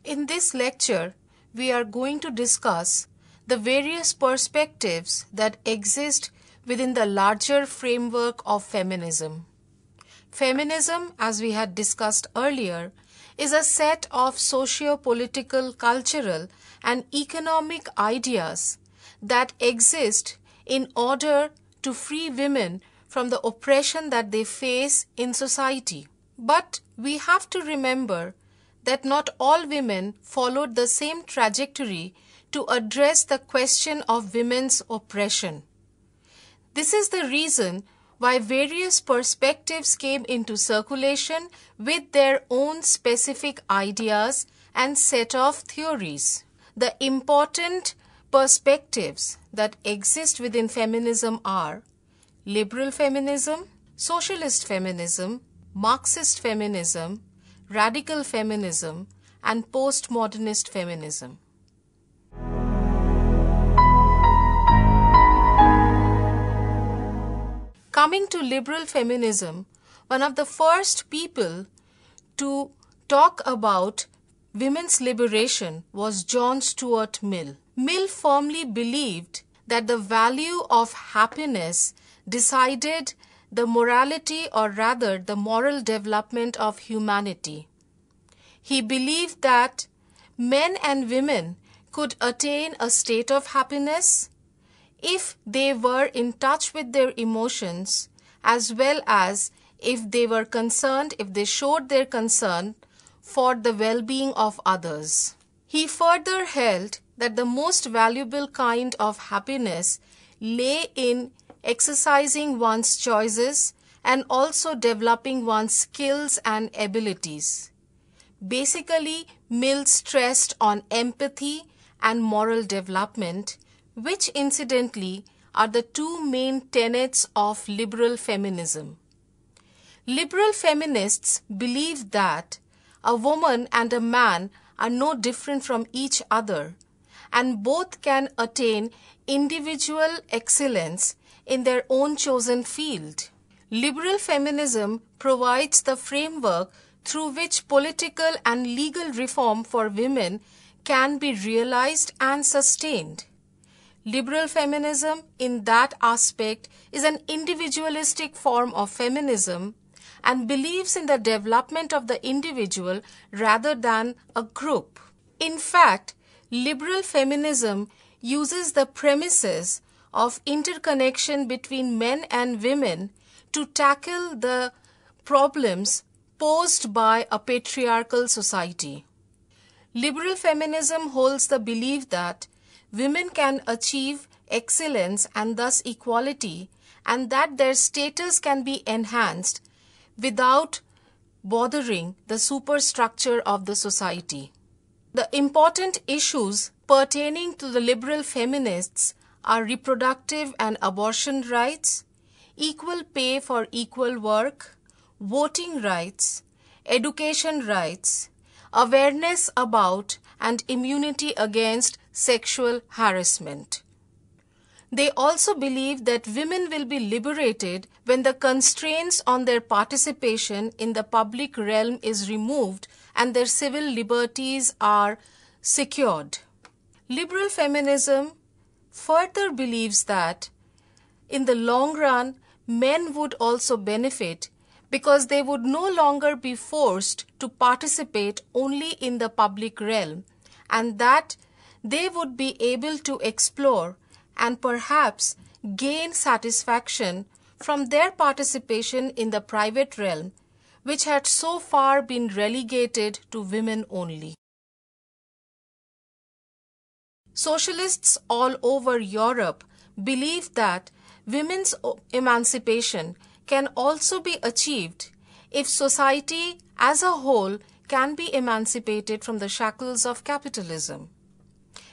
In this lecture, we are going to discuss the various perspectives that exist within the larger framework of feminism. Feminism, as we had discussed earlier, is a set of socio-political, cultural, and economic ideas that exist in order to free women from the oppression that they face in society. But we have to remember that not all women followed the same trajectory to address the question of women's oppression. This is the reason why various perspectives came into circulation with their own specific ideas and set of theories. The important perspectives that exist within feminism are liberal feminism, socialist feminism, Marxist feminism, radical feminism, and postmodernist feminism. Coming to liberal feminism, one of the first people to talk about women's liberation was John Stuart Mill. Mill firmly believed that the value of happiness decided the morality, or rather the moral development of humanity. He believed that men and women could attain a state of happiness if they were in touch with their emotions, as well as if they were concerned, if they showed their concern for the well-being of others. He further held that the most valuable kind of happiness lay in exercising one's choices and also developing one's skills and abilities. Basically, Mill stressed on empathy and moral development, which incidentally are the two main tenets of liberal feminism. Liberal feminists believe that a woman and a man are no different from each other, and both can attain individual excellence in their own chosen field. Liberal feminism provides the framework through which political and legal reform for women can be realized and sustained. Liberal feminism, in that aspect, is an individualistic form of feminism and believes in the development of the individual rather than a group. In fact, liberal feminism uses the premises of interconnection between men and women to tackle the problems posed by a patriarchal society. Liberal feminism holds the belief that women can achieve excellence and thus equality, and that their status can be enhanced without bothering the superstructure of the society. The important issues pertaining to the liberal feminists are reproductive and abortion rights, equal pay for equal work, voting rights, education rights, awareness about and immunity against sexual harassment. They also believe that women will be liberated when the constraints on their participation in the public realm is removed and their civil liberties are secured. Liberal feminism further believes that in the long run, men would also benefit because they would no longer be forced to participate only in the public realm, and that they would be able to explore and perhaps gain satisfaction from their participation in the private realm, which had so far been relegated to women only. Socialists all over Europe believe that women's emancipation can also be achieved if society as a whole can be emancipated from the shackles of capitalism.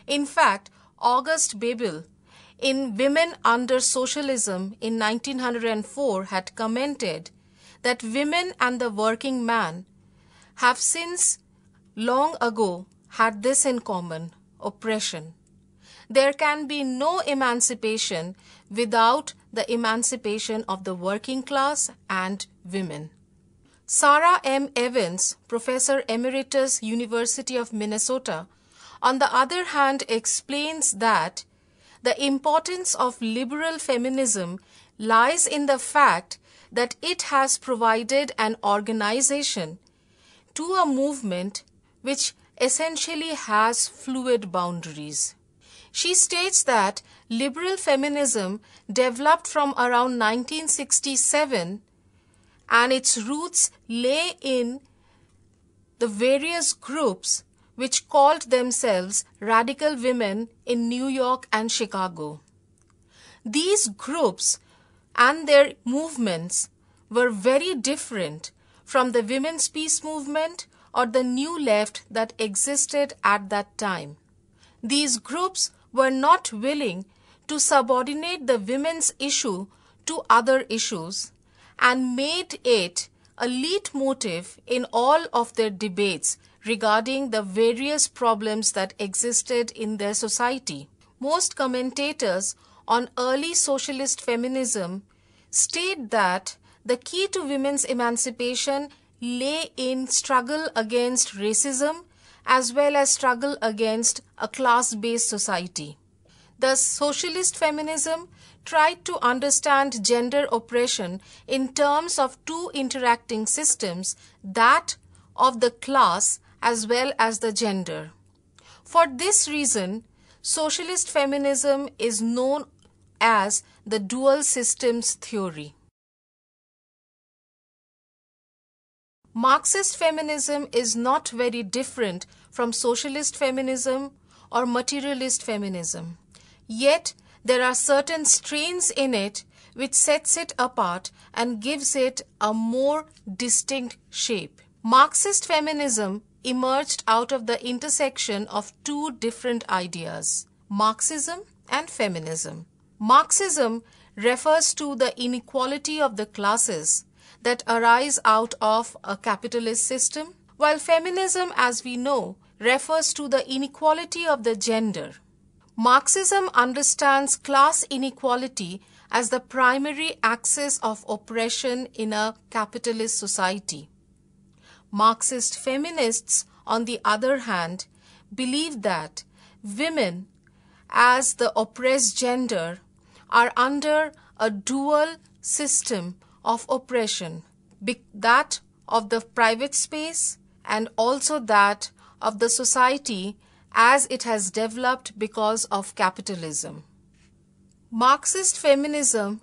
In fact, August Bebel, in Women Under Socialism in 1904, had commented that women and the working man have since long ago had this in common: oppression. There can be no emancipation without the emancipation of the working class and women. Sarah M. Evans, Professor Emeritus, University of Minnesota, on the other hand, explains that the importance of liberal feminism lies in the fact that it has provided an organization to a movement which essentially has fluid boundaries. She states that liberal feminism developed from around 1967 and its roots lay in the various groups which called themselves radical women in New York and Chicago. These groups and their movements were very different from the women's peace movement or the new left that existed at that time. These groups were not willing to subordinate the women's issue to other issues and made it a leitmotif in all of their debates regarding the various problems that existed in their society. Most commentators on early socialist feminism state that the key to women's emancipation lay in struggle against racism as well as struggle against a class-based society. The socialist feminism tried to understand gender oppression in terms of two interacting systems, that of the class as well as the gender. For this reason, socialist feminism is known as the dual systems theory. Marxist feminism is not very different from socialist feminism or materialist feminism. Yet, there are certain strains in it which sets it apart and gives it a more distinct shape. Marxist feminism emerged out of the intersection of two different ideas, Marxism and feminism. Marxism refers to the inequality of the classes that arise out of a capitalist system, while feminism, as we know, refers to the inequality of the gender. Marxism understands class inequality as the primary axis of oppression in a capitalist society. Marxist feminists, on the other hand, believe that women, as the oppressed gender, are under a dual system of oppression, that of the private space and also that of the society as it has developed because of capitalism. Marxist feminism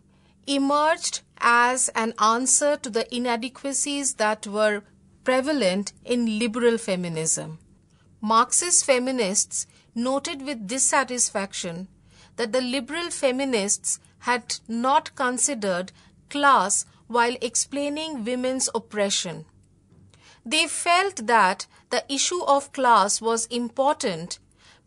emerged as an answer to the inadequacies that were prevalent in liberal feminism. Marxist feminists noted with dissatisfaction that the liberal feminists had not considered class while explaining women's oppression. They felt that the issue of class was important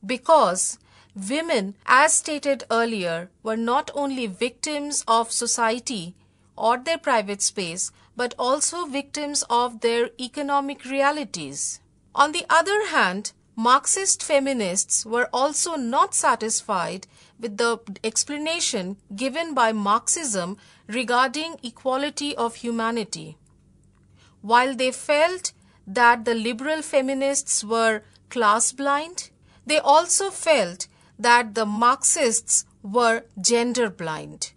because women, as stated earlier, were not only victims of society or their private space, but also victims of their economic realities. On the other hand, Marxist feminists were also not satisfied with the explanation given by Marxism regarding equality of humanity. While they felt that the liberal feminists were class blind, they also felt that the Marxists were gender blind.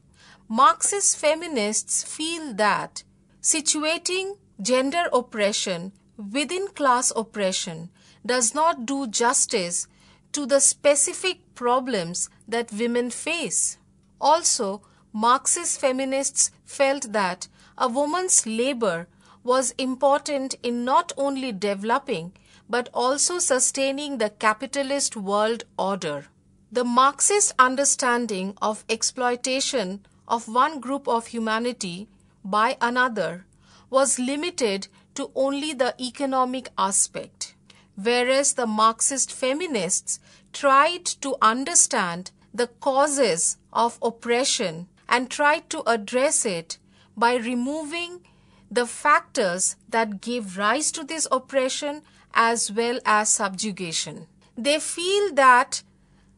Marxist feminists feel that situating gender oppression within class oppression does not do justice to the specific problems that women face. Also, Marxist feminists felt that a woman's labor was important in not only developing but also sustaining the capitalist world order. The Marxist understanding of exploitation of one group of humanity by another was limited to only the economic aspect, whereas the Marxist feminists tried to understand the causes of oppression and tried to address it by removing the factors that gave rise to this oppression as well as subjugation. They feel that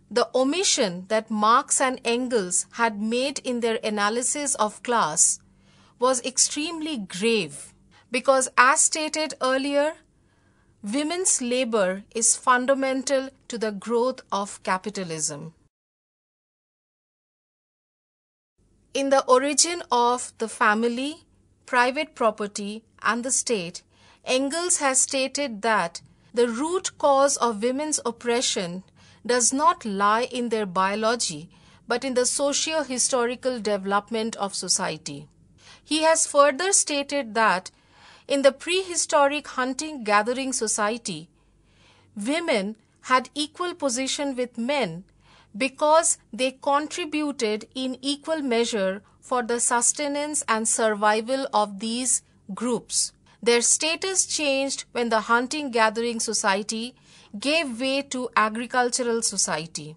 the omission that Marx and Engels had made in their analysis of class was extremely grave Because as stated earlier, women's labor is fundamental to the growth of capitalism. In the origin of the family, private property, and the state, Engels has stated that the root cause of women's oppression does not lie in their biology, but in the socio-historical development of society. He has further stated that in the prehistoric hunting-gathering society, women had equal position with men because they contributed in equal measure for the sustenance and survival of these groups. Their status changed when the hunting-gathering society gave way to agricultural society.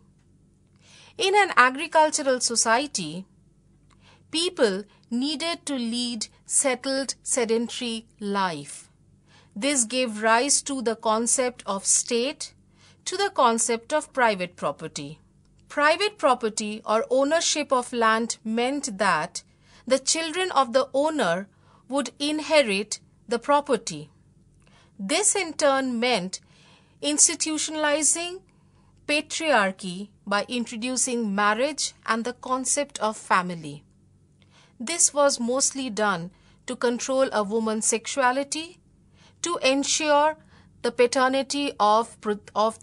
In an agricultural society, people needed to lead settled sedentary life. This gave rise to the concept of state, to the concept of private property. Private property or ownership of land meant that the children of the owner would inherit the property. This in turn meant institutionalizing patriarchy by introducing marriage and the concept of family. This was mostly done to control a woman's sexuality, to ensure the paternity of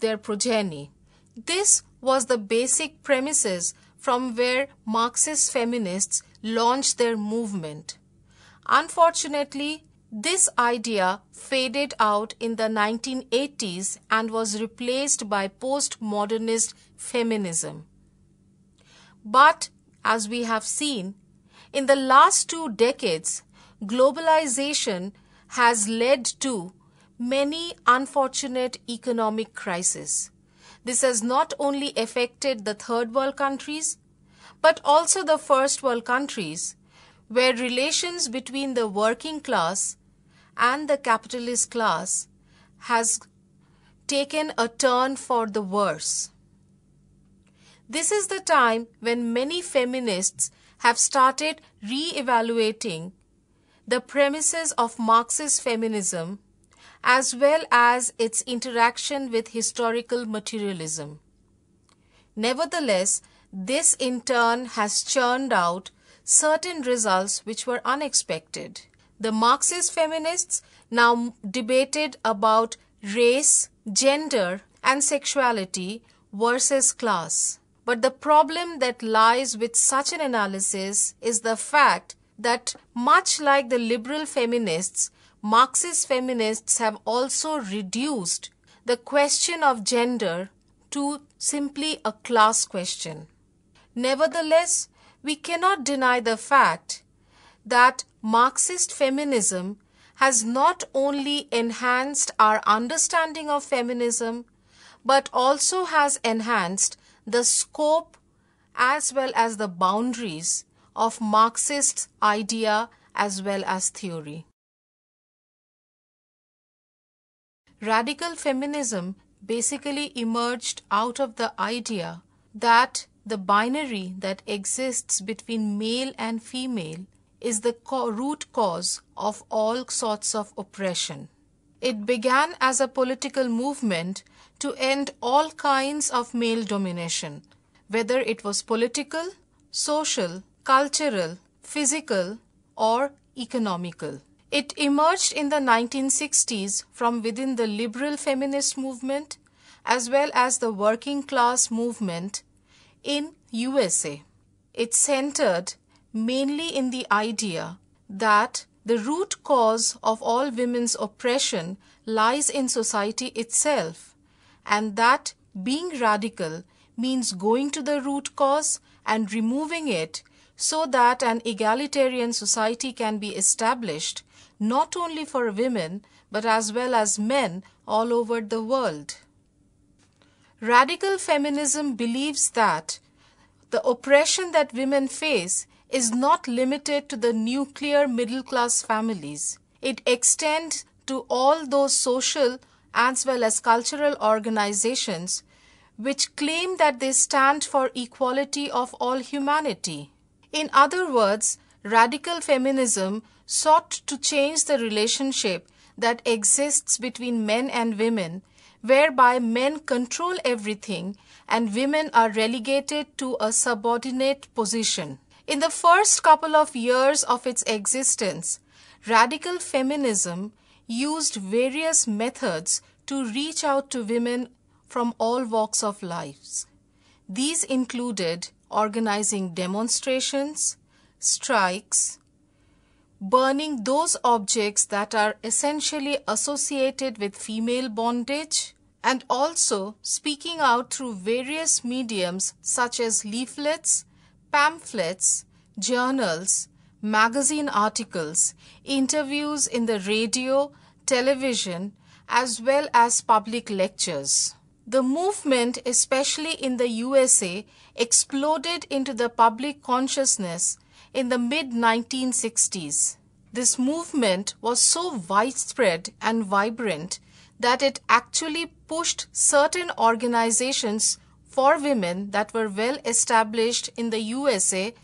their progeny. This was the basic premises from where Marxist feminists launched their movement. Unfortunately, this idea faded out in the 1980s and was replaced by post-modernist feminism. But, as we have seen, in the last 2 decades, globalization has led to many unfortunate economic crises. This has not only affected the third world countries, but also the first world countries, where relations between the working class and the capitalist class has taken a turn for the worse. This is the time when many feminists have started re-evaluating the premises of Marxist feminism as well as its interaction with historical materialism. Nevertheless, this in turn has churned out certain results which were unexpected. The Marxist feminists now debated about race, gender, and sexuality versus class. But the problem that lies with such an analysis is the fact that, much like the liberal feminists, Marxist feminists have also reduced the question of gender to simply a class question. Nevertheless, we cannot deny the fact that Marxist feminism has not only enhanced our understanding of feminism, but also has enhanced the scope as well as the boundaries of Marxist idea as well as theory. Radical feminism basically emerged out of the idea that the binary that exists between male and female is the root cause of all sorts of oppression. It began as a political movement to end all kinds of male domination, whether it was political, social, cultural, physical, or economical. It emerged in the 1960s from within the liberal feminist movement as well as the working class movement in USA. It centered mainly in the idea that the root cause of all women's oppression lies in society itself, and that being radical means going to the root cause and removing it so that an egalitarian society can be established not only for women but as well as men all over the world. Radical feminism believes that the oppression that women face is not limited to the nuclear middle-class families. It extends to all those social as well as cultural organizations which claim that they stand for equality of all humanity. In other words, radical feminism sought to change the relationship that exists between men and women, whereby men control everything and women are relegated to a subordinate position. In the first couple of years of its existence, radical feminism used various methods to reach out to women from all walks of life. These included organizing demonstrations, strikes, burning those objects that are essentially associated with female bondage, and also speaking out through various mediums such as leaflets, pamphlets, journals, magazine articles, interviews in the radio, television, as well as public lectures. The movement, especially in the USA, exploded into the public consciousness in the mid-1960s. This movement was so widespread and vibrant that it actually pushed certain organizations for women that were well established in the USA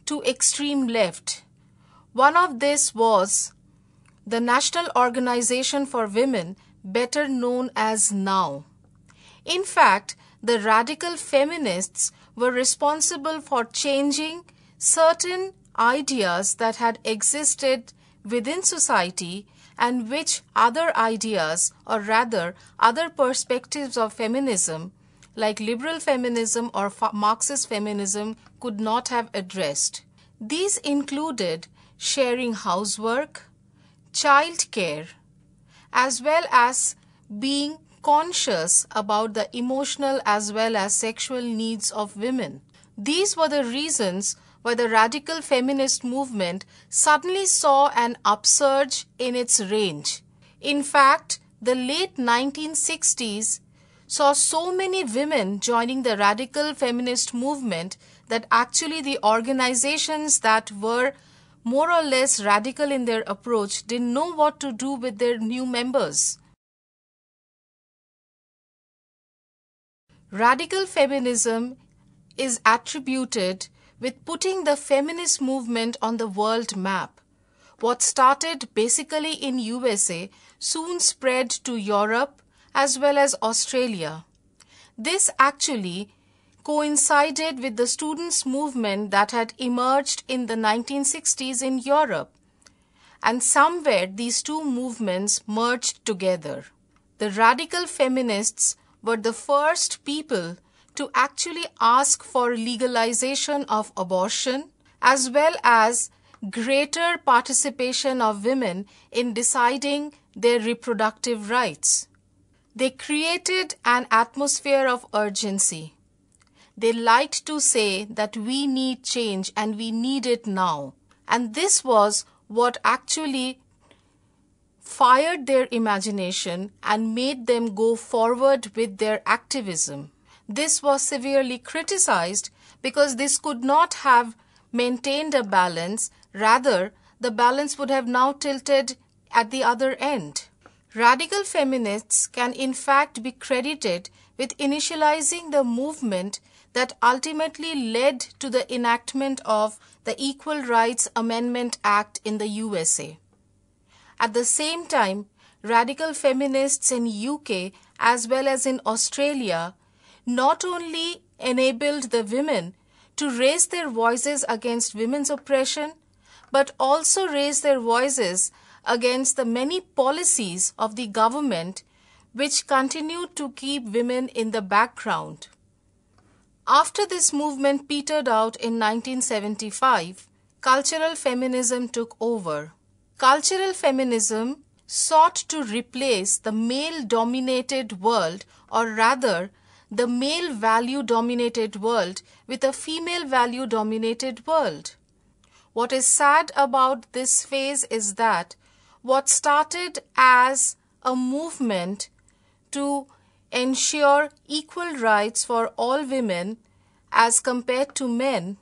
to extreme left. One of this was the National Organization for Women, better known as NOW. In fact, the radical feminists were responsible for changing certain ideas that had existed within society and which other ideas, or rather other perspectives of feminism, like liberal feminism or Marxist feminism, could not have addressed. These included sharing housework, childcare, as well as being conscious about the emotional as well as sexual needs of women. These were the reasons why the radical feminist movement suddenly saw an upsurge in its range. In fact, the late 1960s saw so many women joining the radical feminist movement that actually the organizations that were more or less radical in their approach didn't know what to do with their new members. Radical feminism is attributed with putting the feminist movement on the world map. What started basically in USA soon spread to Europe as well as Australia. This actually coincided with the students' movement that had emerged in the 1960s in Europe, and somewhere these two movements merged together. The radical feminists were the first people to actually ask for legalization of abortion as well as greater participation of women in deciding their reproductive rights. They created an atmosphere of urgency. They liked to say that we need change and we need it now. And this was what actually fired their imagination and made them go forward with their activism. This was severely criticized because this could not have maintained a balance. Rather, the balance would have now tilted at the other end. Radical feminists can in fact be credited with initializing the movement that ultimately led to the enactment of the Equal Rights Amendment Act in the USA. At the same time, radical feminists in UK as well as in Australia not only enabled the women to raise their voices against women's oppression, but also raise their voices against the many policies of the government which continued to keep women in the background. After this movement petered out in 1975, cultural feminism took over. Cultural feminism sought to replace the male-dominated world, or rather, the male value-dominated world with a female value-dominated world. What is sad about this phase is that what started as a movement to ensure equal rights for all women as compared to men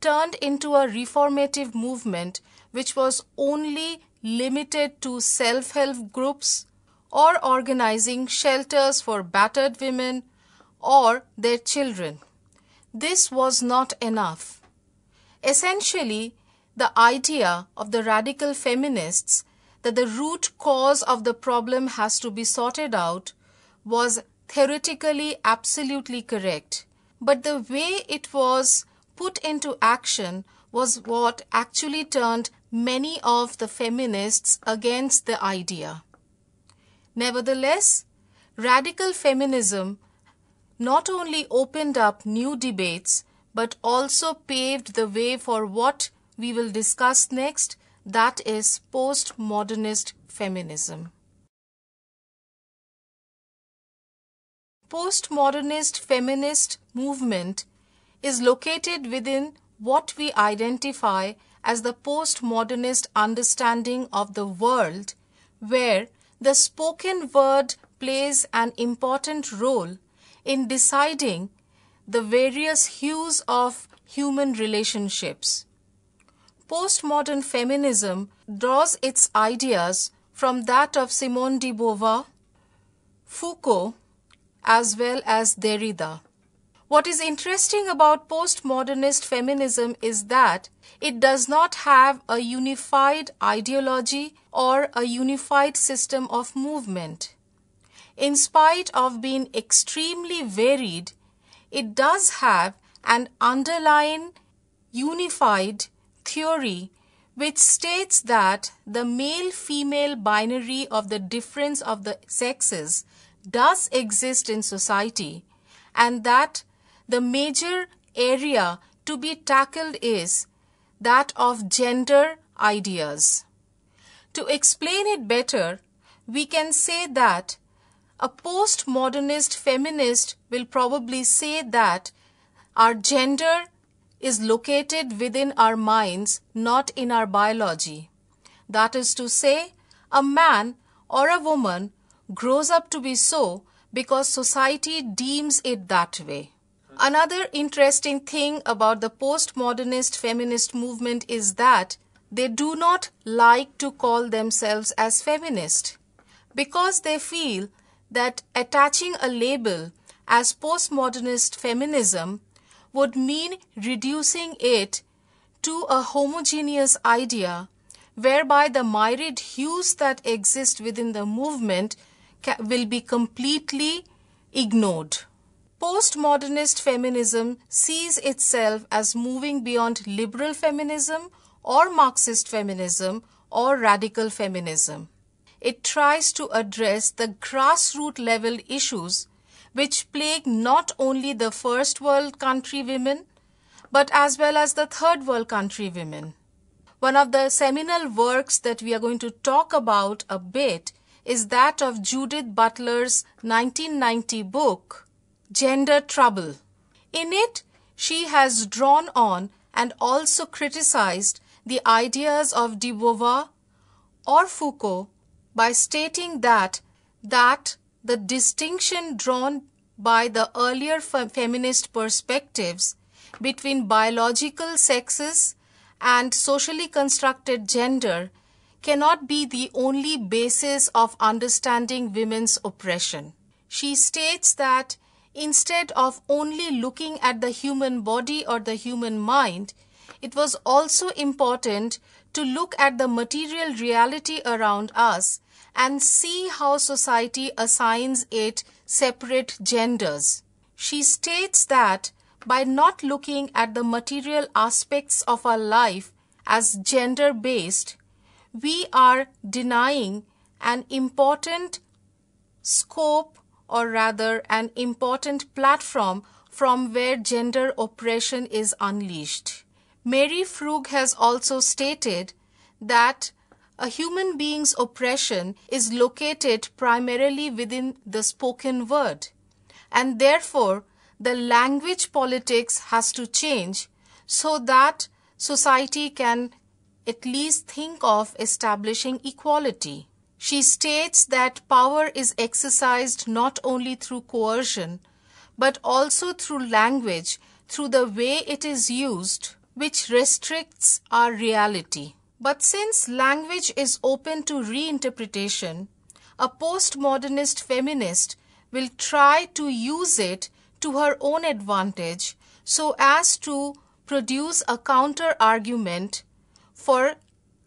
turned into a reformative movement which was only limited to self-help groups or organizing shelters for battered women or their children. This was not enough. Essentially, the idea of the radical feminists that the root cause of the problem has to be sorted out was theoretically absolutely correct, but the way it was put into action was what actually turned many of the feminists against the idea. Nevertheless, radical feminism not only opened up new debates but also paved the way for what we will discuss next, that is postmodernist feminism. Postmodernist feminist movement is located within what we identify as the postmodernist understanding of the world, where the spoken word plays an important role in deciding the various hues of human relationships. Postmodern feminism draws its ideas from that of Simone de Beauvoir, Foucault, as well as Derrida. What is interesting about postmodernist feminism is that it does not have a unified ideology or a unified system of movement. In spite of being extremely varied, it does have an underlying unified theory which states that the male-female binary of the difference of the sexes does exist in society, and that the major area to be tackled is that of gender ideas. To explain it better, we can say that a postmodernist feminist will probably say that our gender is located within our minds, not in our biology. That is to say, a man or a woman grows up to be so because society deems it that way. Another interesting thing about the postmodernist feminist movement is that they do not like to call themselves as feminist because they feel that attaching a label as postmodernist feminism would mean reducing it to a homogeneous idea whereby the myriad hues that exist within the movement will be completely ignored. Postmodernist feminism sees itself as moving beyond liberal feminism or Marxist feminism or radical feminism. It tries to address the grassroots level issues which plague not only the first world country women but as well as the third world country women. One of the seminal works that we are going to talk about a bit is that of Judith Butler's 1990 book, Gender Trouble. In it, she has drawn on and also criticized the ideas of de Beauvoir or Foucault by stating that the distinction drawn by the earlier feminist perspectives between biological sexes and socially constructed gender cannot be the only basis of understanding women's oppression. She states that instead of only looking at the human body or the human mind, it was also important to look at the material reality around us and see how society assigns it separate genders. She states that by not looking at the material aspects of our life as gender-based, we are denying an important scope, or rather an important platform from where gender oppression is unleashed. Mary Frug has also stated that a human being's oppression is located primarily within the spoken word, and therefore the language politics has to change so that society can at least think of establishing equality. She states that power is exercised not only through coercion, but also through language, through the way it is used, which restricts our reality. But since language is open to reinterpretation, a postmodernist feminist will try to use it to her own advantage so as to produce a counter-argument for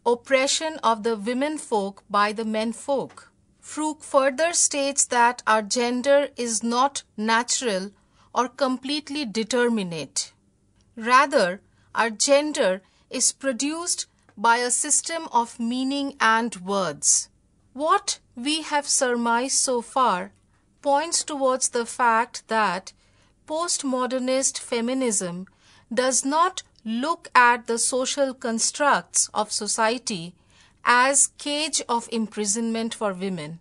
oppression of the women folk by the men folk. Frouk further states that our gender is not natural or completely determinate. Rather, our gender is produced by a system of meaning and words. What we have surmised so far points towards the fact that postmodernist feminism does not look at the social constructs of society as cage of imprisonment for women.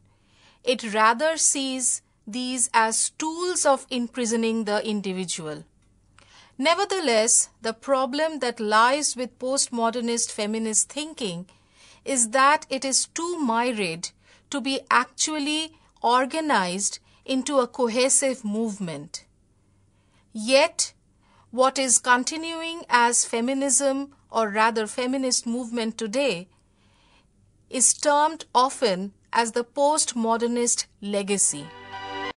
It rather sees these as tools of imprisoning the individual. Nevertheless, the problem that lies with postmodernist feminist thinking is that it is too myriad to be actually organized into a cohesive movement. Yet, what is continuing as feminism, or rather feminist movement today, is termed often as the postmodernist legacy.